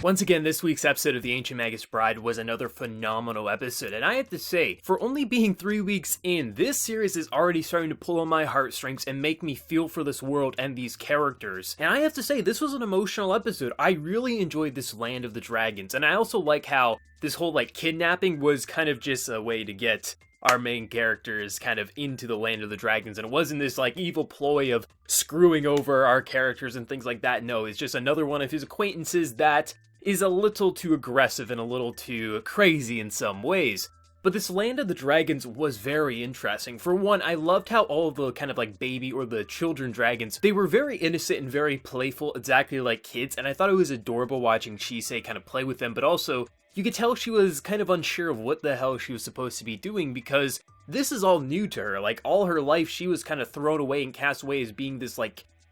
Once again, this week's episode of The Ancient Magus Bride was another phenomenal episode, and I have to say, for only being 3 weeks in, this series is already starting to pull on my heartstrings and make me feel for this world and these characters. And I have to say, this was an emotional episode. I really enjoyed this Land of the Dragons, and I also like how this whole, kidnapping was kind of just a way to get our main characters kind of into the Land of the Dragons, and it wasn't this, evil ploy of screwing over our characters and things like that. No, it's just another one of his acquaintances that is a little too aggressive and a little too crazy in some ways. But this Land of the Dragons was very interesting. For one, I loved how all of the kind of baby or the children dragons, they were very innocent and very playful, exactly like kids, and I thought it was adorable watching Chisei kind of play with them, but also you could tell she was kind of unsure of what the hell she was supposed to be doing because this is all new to her. All her life she was kind of thrown away and cast away as being this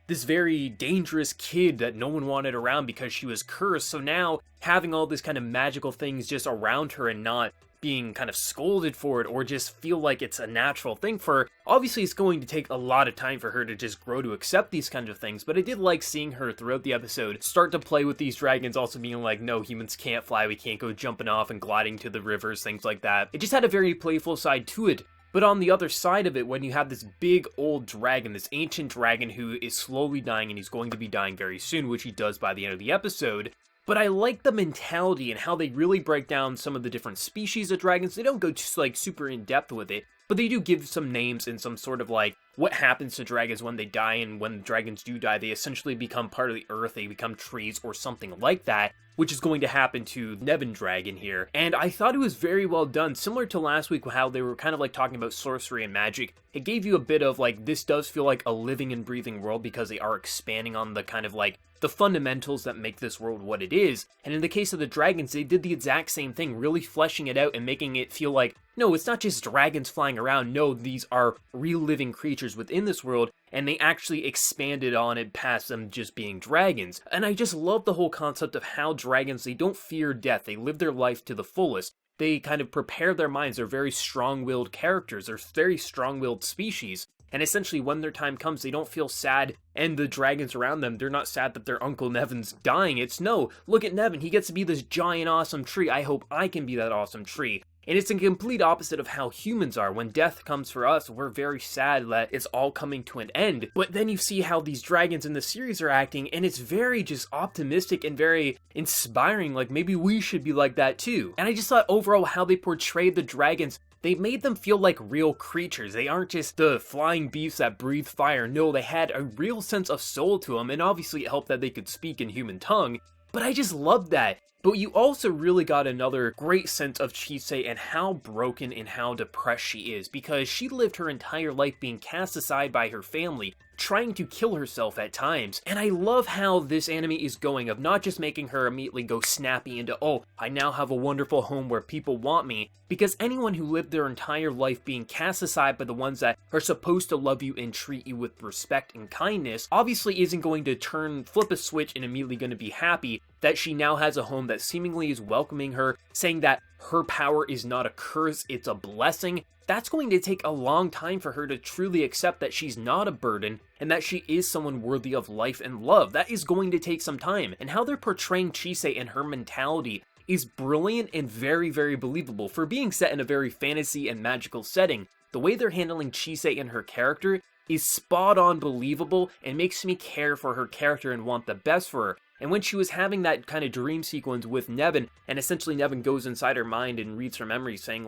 this very dangerous kid that no one wanted around because she was cursed. So now having all this kind of magical things just around her and not being kind of scolded for it or just feel like it's a natural thing for her, obviously it's going to take a lot of time for her to just grow to accept these kinds of things, but I did like seeing her throughout the episode start to play with these dragons, also being like, no, humans can't fly, we can't go jumping off and gliding to the rivers, things like that. It just had a very playful side to it. But on the other side of it, when you have this big old dragon, this ancient dragon who is slowly dying and he's going to be dying very soon, which he does by the end of the episode, but I like the mentality and how they really break down some of the different species of dragons. They don't go just super in depth with it, but they do give some names and some sort of what happens to dragons when they die, and when dragons do die, they essentially become part of the earth, they become trees or something like that, which is going to happen to Nevin Dragon here. And I thought it was very well done, similar to last week how they were kind of talking about sorcery and magic. It gave you a bit of this does feel like a living and breathing world because they are expanding on the kind of the fundamentals that make this world what it is. And in the case of the dragons, they did the exact same thing, really fleshing it out and making it feel no, it's not just dragons flying around, no, these are real living creatures within this world, and they actually expanded on it past them just being dragons. And I just love the whole concept of how dragons, they don't fear death, they live their life to the fullest. They kind of prepare their minds, they're very strong-willed characters, they're very strong-willed species. And essentially, when their time comes, they don't feel sad, and the dragons around them, they're not sad that their Uncle Nevin's dying. It's, no, look at Nevin, he gets to be this giant awesome tree, I hope I can be that awesome tree. And it's a complete opposite of how humans are. When death comes for us, we're very sad that it's all coming to an end. But then you see how these dragons in the series are acting, and it's very just optimistic and very inspiring, maybe we should be like that too. And I just thought overall how they portrayed the dragons, they made them feel like real creatures. They aren't just the flying beasts that breathe fire. No, they had a real sense of soul to them, and obviously it helped that they could speak in human tongue. But I just loved that. But you also really got another great sense of Chisei and how broken and how depressed she is, because she lived her entire life being cast aside by her family, trying to kill herself at times. And I love how this anime is going, of not just making her immediately go snappy into, oh, I now have a wonderful home where people want me, because anyone who lived their entire life being cast aside by the ones that are supposed to love you and treat you with respect and kindness, obviously isn't going to flip a switch and immediately going to be happy that she now has a home that seemingly is welcoming her, saying that her power is not a curse, it's a blessing. That's going to take a long time for her to truly accept that she's not a burden and that she is someone worthy of life and love. That is going to take some time. And how they're portraying Chisei and her mentality is brilliant and very, very believable for being set in a very fantasy and magical setting. The way they're handling Chisei and her character is spot on believable and makes me care for her character and want the best for her. And when she was having that kind of dream sequence with Nevin, and essentially Nevin goes inside her mind and reads her memory saying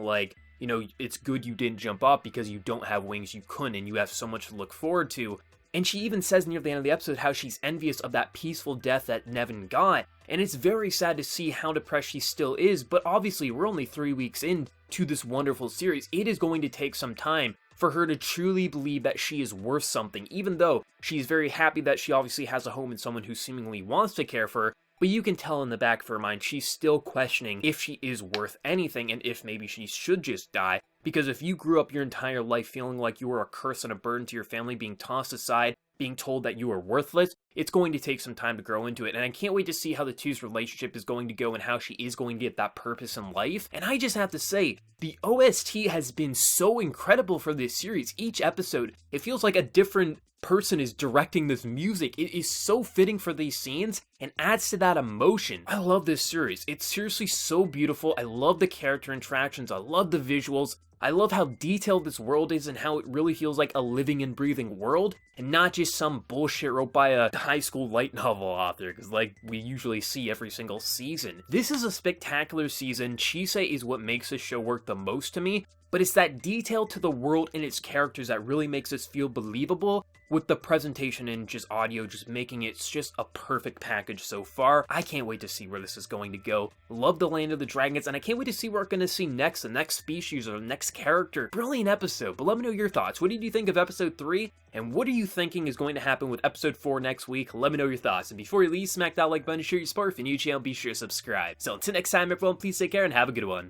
it's good you didn't jump off because you don't have wings, you couldn't, and you have so much to look forward to. And she even says near the end of the episode how she's envious of that peaceful death that Nevin got. And it's very sad to see how depressed she still is, but obviously we're only 3 weeks into this wonderful series. It is going to take some time for her to truly believe that she is worth something, even though she's very happy that she obviously has a home and someone who seemingly wants to care for her. But you can tell in the back of her mind she's still questioning if she is worth anything and if maybe she should just die. Because if you grew up your entire life feeling like you were a curse and a burden to your family, being tossed aside, being told that you are worthless, it's going to take some time to grow into it. And I can't wait to see how the two's relationship is going to go and how she is going to get that purpose in life. And I just have to say, the OST has been so incredible for this series. Each episode, it feels like a different person is directing this music. It is so fitting for these scenes and adds to that emotion. I love this series. It's seriously so beautiful. I love the character interactions. I love the visuals. I love how detailed this world is and how it really feels like a living and breathing world and not just some bullshit wrote by a high school light novel author, because like we usually see every single season. This is a spectacular season. Chisei is what makes this show work the most to me, but it's that detail to the world and its characters that really makes us feel believable, with the presentation and just audio just making it just a perfect package so far. I can't wait to see where this is going to go. Love the Land of the Dragons, and I can't wait to see what we're going to see next, the next species or the next character. Brilliant episode, but let me know your thoughts. What did you think of episode 3? And what are you thinking is going to happen with episode 4 next week? Let me know your thoughts. And before you leave, smack that like button to show your support. If you're new to the channel, be sure to subscribe. So until next time, everyone, please take care and have a good one.